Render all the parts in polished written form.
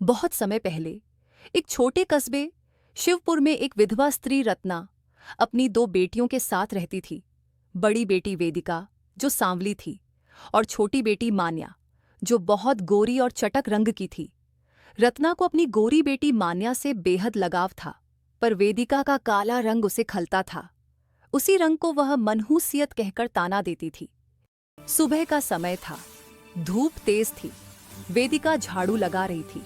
बहुत समय पहले एक छोटे कस्बे शिवपुर में एक विधवा स्त्री रत्ना अपनी दो बेटियों के साथ रहती थी। बड़ी बेटी वेदिका जो सांवली थी और छोटी बेटी मान्या जो बहुत गोरी और चटक रंग की थी। रत्ना को अपनी गोरी बेटी मान्या से बेहद लगाव था, पर वेदिका का काला रंग उसे खलता था। उसी रंग को वह मनहूसियत कहकर ताना देती थी। सुबह का समय था, धूप तेज थी। वेदिका झाड़ू लगा रही थी।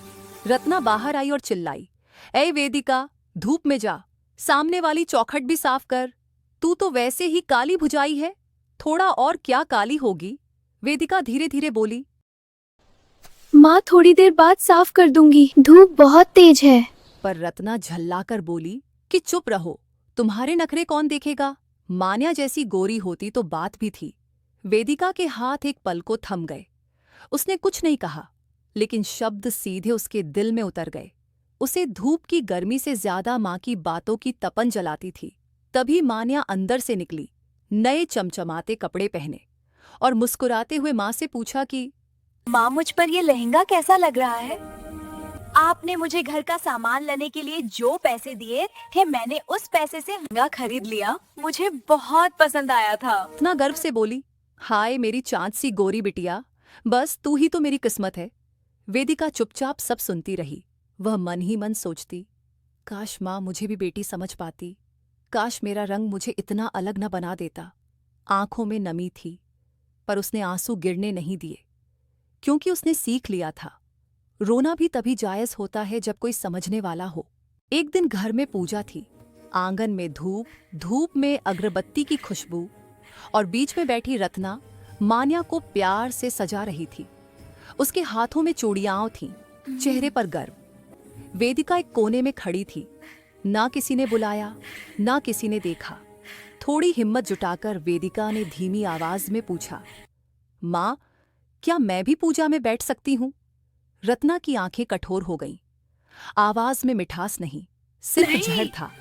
रत्ना बाहर आई और चिल्लाई, "ऐ वेदिका, धूप में जा, सामने वाली चौखट भी साफ कर। तू तो वैसे ही काली भुजाई है, थोड़ा और क्या काली होगी?" वेदिका धीरे धीरे बोली। माँ, थोड़ी देर बाद साफ कर दूंगी, धूप बहुत तेज है। पर रत्ना झल्लाकर बोली कि चुप रहो, तुम्हारे नखरे कौन देखेगा। मान्या जैसी गोरी होती तो बात भी थी। वेदिका के हाथ एक पल को थम गए। उसने कुछ नहीं कहा, लेकिन शब्द सीधे उसके दिल में उतर गए। उसे धूप की गर्मी से ज्यादा माँ की बातों की तपन जलाती थी। तभी मान्या अंदर से निकली, नए चमचमाते कपड़े पहने, और मुस्कुराते हुए माँ से पूछा कि माँ, मुझ पर ये लहंगा कैसा लग रहा है? आपने मुझे घर का सामान लाने के लिए जो पैसे दिए थे, मैंने उस पैसे से लहंगा खरीद लिया। मुझे बहुत पसंद आया था। इतना गर्व से बोली, "हाय मेरी चाँद सी गोरी बिटिया, बस तू ही तो मेरी किस्मत है।" वेदिका चुपचाप सब सुनती रही। वह मन ही मन सोचती, काश माँ मुझे भी बेटी समझ पाती, काश मेरा रंग मुझे इतना अलग न बना देता। आंखों में नमी थी, पर उसने आंसू गिरने नहीं दिए, क्योंकि उसने सीख लिया था, रोना भी तभी जायज होता है जब कोई समझने वाला हो। एक दिन घर में पूजा थी। आंगन में धूप, धूप में अगरबत्ती की खुशबू, और बीच में बैठी रत्ना मान्या को प्यार से सजा रही थी। उसके हाथों में चूड़ियां थीं, चेहरे पर गर्व। वेदिका एक कोने में खड़ी थी। ना किसी ने बुलाया, ना किसी ने देखा। थोड़ी हिम्मत जुटाकर वेदिका ने धीमी आवाज में पूछा, "माँ, क्या मैं भी पूजा में बैठ सकती हूँ?" रत्ना की आंखें कठोर हो गईं। आवाज में मिठास नहीं, सिर्फ नहीं। जहर था।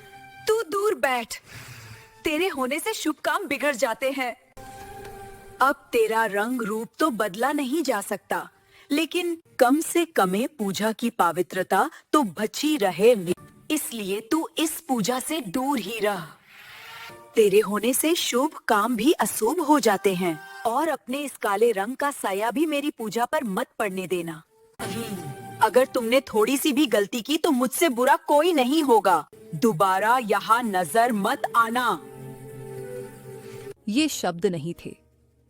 तू दूर बैठ, तेरे होने से शुभ काम बिगड़ जाते हैं। अब तेरा रंग रूप तो बदला नहीं जा सकता, लेकिन कम से कम पूजा की पवित्रता तो बची रहे। इसलिए तू इस पूजा से दूर ही रह। तेरे होने से शुभ काम भी अशुभ हो जाते हैं, और अपने इस काले रंग का साया भी मेरी पूजा पर मत पड़ने देना। अगर तुमने थोड़ी सी भी गलती की तो मुझसे बुरा कोई नहीं होगा। दोबारा यहाँ नजर मत आना। ये शब्द नहीं थे,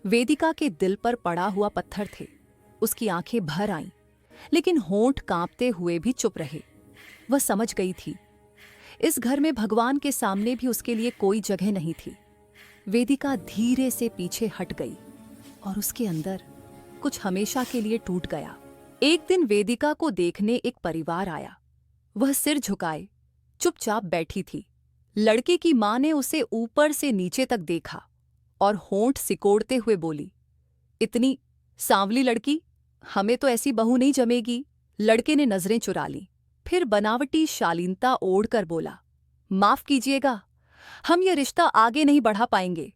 वेदिका के दिल पर पड़ा हुआ पत्थर थे। उसकी आंखें भर आईं, लेकिन होंठ कांपते हुए भी चुप रहे। वह समझ गई थी, इस घर में भगवान के सामने भी उसके लिए कोई जगह नहीं थी। वेदिका धीरे से पीछे हट गई, और उसके अंदर कुछ हमेशा के लिए टूट गया। एक दिन वेदिका को देखने एक परिवार आया। वह सिर झुकाए चुपचाप बैठी थी। लड़के की मां ने उसे ऊपर से नीचे तक देखा और होंठ सिकोड़ते हुए बोली, "इतनी सांवली लड़की, हमें तो ऐसी बहू नहीं जमेगी।" लड़के ने नजरें चुरा लीं, फिर बनावटी शालीनता ओढ़कर बोला, "माफ कीजिएगा, हम ये रिश्ता आगे नहीं बढ़ा पाएंगे।"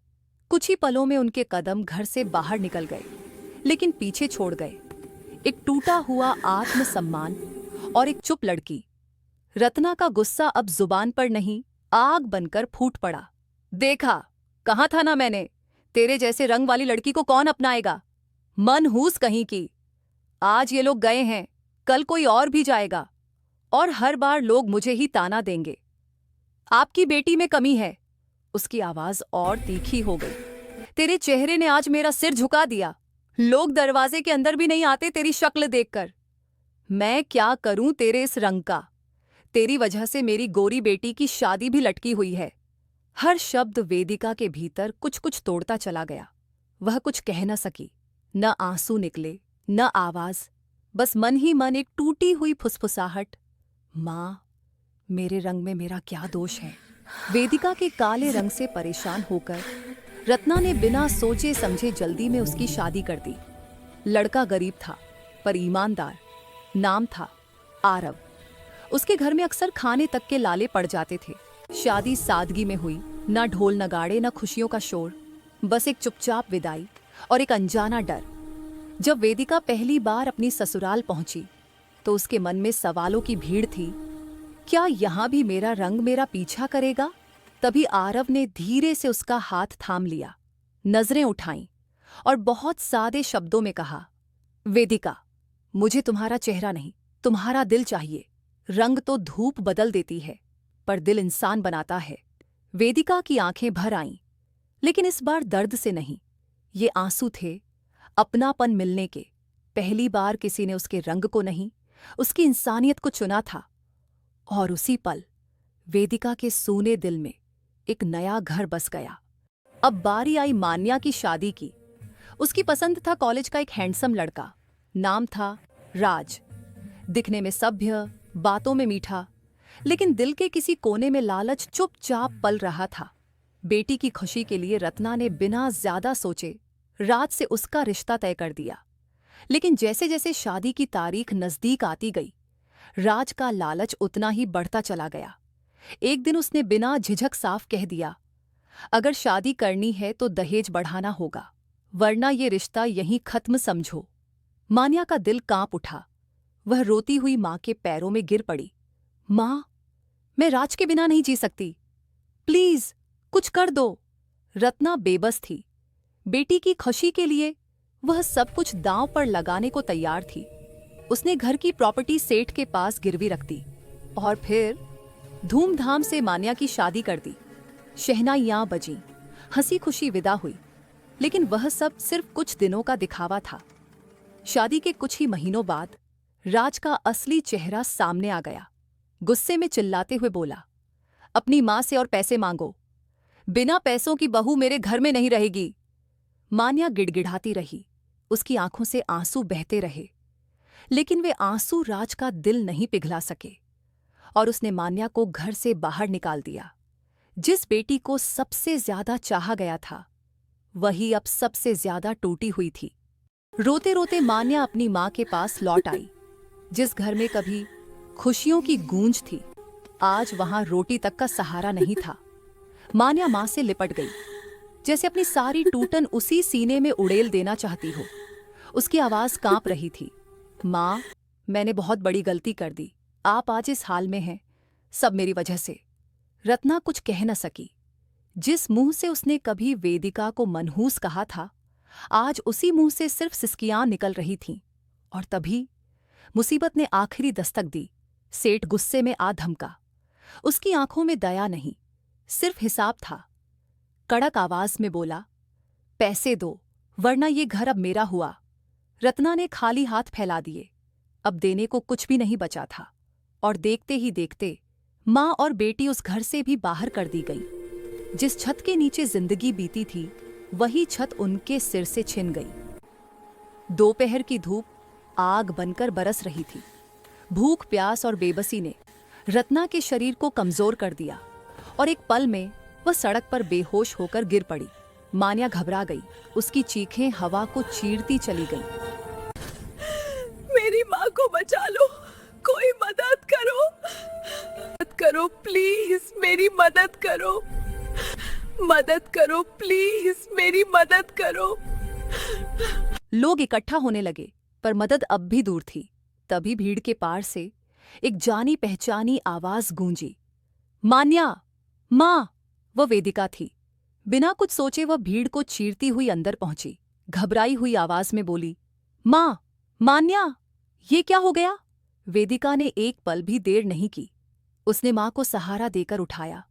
कुछ ही पलों में उनके कदम घर से बाहर निकल गए, लेकिन पीछे छोड़ गए एक टूटा हुआ आत्मसम्मान और एक चुप लड़की। रत्ना का गुस्सा अब जुबान पर नहीं, आग बनकर फूट पड़ा। "देखा, कहा था ना मैंने, तेरे जैसे रंग वाली लड़की को कौन अपनाएगा? मनहूस कहीं की। आज ये लोग गए हैं, कल कोई और भी जाएगा, और हर बार लोग मुझे ही ताना देंगे। आपकी बेटी में कमी है।" उसकी आवाज और तीखी हो गई। "तेरे चेहरे ने आज मेरा सिर झुका दिया। लोग दरवाजे के अंदर भी नहीं आते तेरी शक्ल देखकर। मैं क्या करूं तेरे इस रंग का? तेरी वजह से मेरी गोरी बेटी की शादी भी लटकी हुई है।" हर शब्द वेदिका के भीतर कुछ कुछ तोड़ता चला गया। वह कुछ कह न सकी, न आंसू निकले, न आवाज, बस मन ही मन एक टूटी हुई फुसफुसाहट, "माँ, मेरे रंग में मेरा क्या दोष है?" वेदिका के काले रंग से परेशान होकर रत्ना ने बिना सोचे समझे जल्दी में उसकी शादी कर दी। लड़का गरीब था, पर ईमानदार। नाम था आरव। उसके घर में अक्सर खाने तक के लाले पड़ जाते थे। शादी सादगी में हुई, ना ढोल नगाड़े, ना खुशियों का शोर, बस एक चुपचाप विदाई और एक अनजाना डर। जब वेदिका पहली बार अपनी ससुराल पहुंची, तो उसके मन में सवालों की भीड़ थी। क्या यहाँ भी मेरा रंग मेरा पीछा करेगा? तभी आरव ने धीरे से उसका हाथ थाम लिया, नजरें उठाईं और बहुत सादे शब्दों में कहा, वेदिका, मुझे तुम्हारा चेहरा नहीं, तुम्हारा दिल चाहिए। रंग तो धूप बदल देती है, पर दिल इंसान बनाता है। वेदिका की आंखें भर आईं, लेकिन इस बार दर्द से नहीं। ये आंसू थे अपनापन मिलने के। पहली बार किसी ने उसके रंग को नहीं, उसकी इंसानियत को चुना था। और उसी पल वेदिका के सूने दिल में एक नया घर बस गया। अब बारी आई मान्या की शादी की। उसकी पसंद था कॉलेज का एक हैंडसम लड़का। नाम था राज। दिखने में सभ्य, बातों में मीठा, लेकिन दिल के किसी कोने में लालच चुपचाप पल रहा था। बेटी की खुशी के लिए रत्ना ने बिना ज्यादा सोचे राज से उसका रिश्ता तय कर दिया। लेकिन जैसे जैसे शादी की तारीख नजदीक आती गई, राज का लालच उतना ही बढ़ता चला गया। एक दिन उसने बिना झिझक साफ कह दिया, अगर शादी करनी है तो दहेज बढ़ाना होगा, वरना ये रिश्ता यहीं खत्म समझो। मान्या का दिल कांप उठा। वह रोती हुई मां के पैरों में गिर पड़ी। मां, मैं राज के बिना नहीं जी सकती, प्लीज कुछ कर दो। रत्ना बेबस थी। बेटी की खुशी के लिए वह सब कुछ दांव पर लगाने को तैयार थी। उसने घर की प्रॉपर्टी सेठ के पास गिरवी रख दी और फिर धूमधाम से मान्या की शादी कर दी। शहनाइयां बजीं, हंसी खुशी विदा हुई, लेकिन वह सब सिर्फ कुछ दिनों का दिखावा था। शादी के कुछ ही महीनों बाद राज का असली चेहरा सामने आ गया। गुस्से में चिल्लाते हुए बोला, अपनी मां से और पैसे मांगो, बिना पैसों की बहू मेरे घर में नहीं रहेगी। मान्या गिड़गिड़ाती रही, उसकी आंखों से आंसू बहते रहे, लेकिन वे आंसू राज का दिल नहीं पिघला सके और उसने मान्या को घर से बाहर निकाल दिया। जिस बेटी को सबसे ज्यादा चाहा गया था, वही अब सबसे ज्यादा टूटी हुई थी। रोते रोते मान्या अपनी मां के पास लौट आई। जिस घर में कभी खुशियों की गूंज थी, आज वहां रोटी तक का सहारा नहीं था। मान्या मां से लिपट गई, जैसे अपनी सारी टूटन उसी सीने में उड़ेल देना चाहती हो। उसकी आवाज कांप रही थी, मां, मैंने बहुत बड़ी गलती कर दी। आप आज इस हाल में हैं, सब मेरी वजह से। रत्ना कुछ कह न सकी। जिस मुंह से उसने कभी वेदिका को मनहूस कहा था, आज उसी मुंह से सिर्फ सिसकियां निकल रही थीं। और तभी मुसीबत ने आखिरी दस्तक दी। सेठ गुस्से में आ धमका। उसकी आंखों में दया नहीं, सिर्फ हिसाब था। कड़क आवाज में बोला, पैसे दो, वरना ये घर अब मेरा हुआ। रत्ना ने खाली हाथ फैला दिए। अब देने को कुछ भी नहीं बचा था। और देखते ही देखते मां और बेटी उस घर से भी बाहर कर दी गई। जिस छत के नीचे जिंदगी बीती थी, वही छत उनके सिर से छिन गई। दोपहर की धूप आग बनकर बरस रही थी। भूख, प्यास और बेबसी ने रत्ना के शरीर को कमजोर कर दिया और एक पल में वह सड़क पर बेहोश होकर गिर पड़ी। मान्या घबरा गई। उसकी चीखें हवा को चीरती चली गईं। मेरी माँ को बचा लो, कोई मदद करो, मदद करो प्लीज, मेरी मदद करो, मदद करो प्लीज, मेरी मदद करो। लोग इकट्ठा होने लगे, पर मदद अब भी दूर थी। तभी भीड़ के पार से एक जानी पहचानी आवाज गूंजी, मान्या, मां। वह वेदिका थी। बिना कुछ सोचे वह भीड़ को चीरती हुई अंदर पहुंची। घबराई हुई आवाज में बोली, मां, मान्या, ये क्या हो गया? वेदिका ने एक पल भी देर नहीं की। उसने मां को सहारा देकर उठाया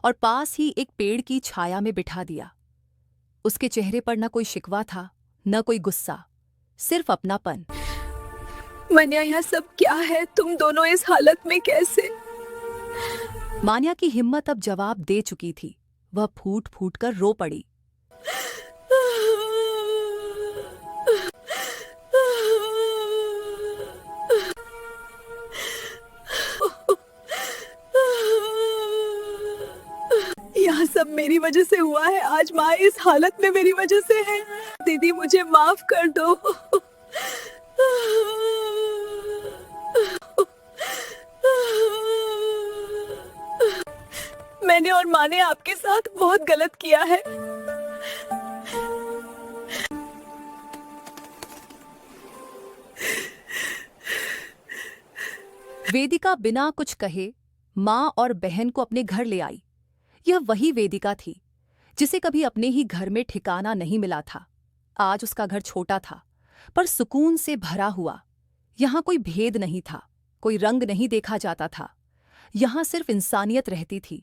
और पास ही एक पेड़ की छाया में बिठा दिया। उसके चेहरे पर न कोई शिकवा था, न कोई गुस्सा, सिर्फ अपनापन। मान्या, यहाँ सब क्या है? तुम दोनों इस हालत में कैसे? मान्या की हिम्मत अब जवाब दे चुकी थी। वह फूट फूट कर रो पड़ी। यहाँ सब मेरी वजह से हुआ है। आज माँ इस हालत में मेरी वजह से है। दीदी, मुझे माफ कर दो। मैंने और माँ ने आपके साथ बहुत गलत किया है। वेदिका बिना कुछ कहे माँ और बहन को अपने घर ले आई। यह वही वेदिका थी जिसे कभी अपने ही घर में ठिकाना नहीं मिला था। आज उसका घर छोटा था पर सुकून से भरा हुआ। यहाँ कोई भेद नहीं था, कोई रंग नहीं देखा जाता था। यहाँ सिर्फ इंसानियत रहती थी।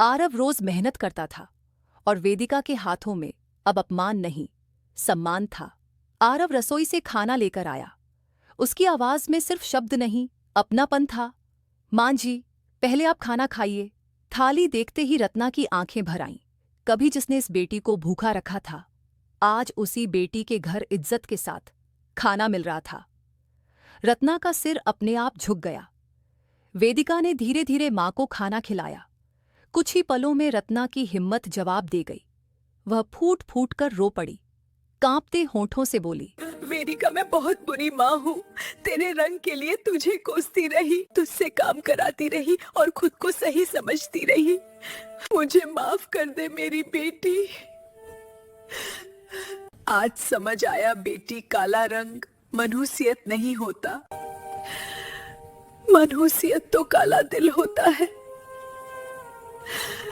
आरव रोज मेहनत करता था और वेदिका के हाथों में अब अपमान नहीं, सम्मान था। आरव रसोई से खाना लेकर आया। उसकी आवाज में सिर्फ शब्द नहीं, अपनापन था। मां जी, पहले आप खाना खाइए। थाली देखते ही रत्ना की आंखें भर आईं। कभी जिसने इस बेटी को भूखा रखा था, आज उसी बेटी के घर इज्जत के साथ खाना मिल रहा था। रत्ना का सिर अपने आप झुक गया। वेदिका ने धीरे धीरे मां को खाना खिलाया। कुछ ही पलों में रत्ना की हिम्मत जवाब दे गई। वह फूट फूट कर रो पड़ी, कांपते होठों से बोली, वेदिका, मैं बहुत बुरी माँ हूँ। तेरे रंग के लिए तुझे कोसती रही, तुझसे काम कराती रही और खुद को सही समझती रही। मुझे माफ कर दे मेरी बेटी। आज समझ आया बेटी, काला रंग मनुष्यत नहीं होता, मनुष्यत तो काला दिल होता है।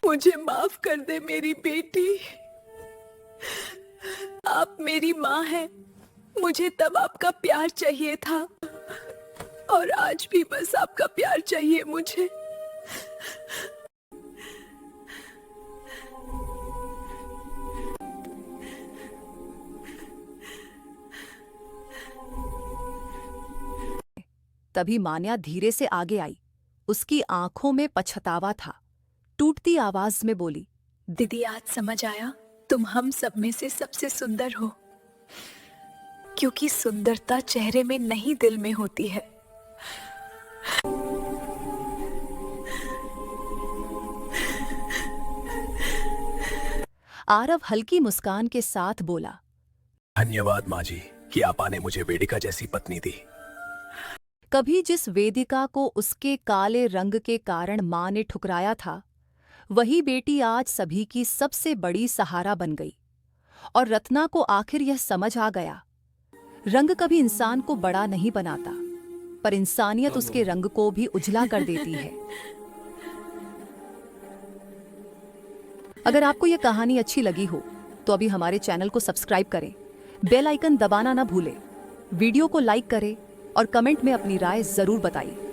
मुझे माफ कर दे मेरी बेटी। आप मेरी माँ हैं। मुझे तब आपका प्यार चाहिए था और आज भी बस आपका प्यार चाहिए मुझे। तभी मान्या धीरे से आगे आई। उसकी आंखों में पछतावा था। टूटती आवाज में बोली, दीदी, आज समझ आया तुम हम सब में से सबसे सुंदर हो, क्योंकि सुंदरता चेहरे में नहीं दिल में होती है। आरव हल्की मुस्कान के साथ बोला, धन्यवाद माँ जी कि आपा ने मुझे वेदिका जैसी पत्नी दी। कभी जिस वेदिका को उसके काले रंग के कारण मां ने ठुकराया था, वही बेटी आज सभी की सबसे बड़ी सहारा बन गई। और रत्ना को आखिर यह समझ आ गया, रंग कभी इंसान को बड़ा नहीं बनाता, पर इंसानियत उसके रंग को भी उजला कर देती है। अगर आपको यह कहानी अच्छी लगी हो तो अभी हमारे चैनल को सब्सक्राइब करें, बेल आइकन दबाना ना भूलें, वीडियो को लाइक करें और कमेंट में अपनी राय जरूर बताइए।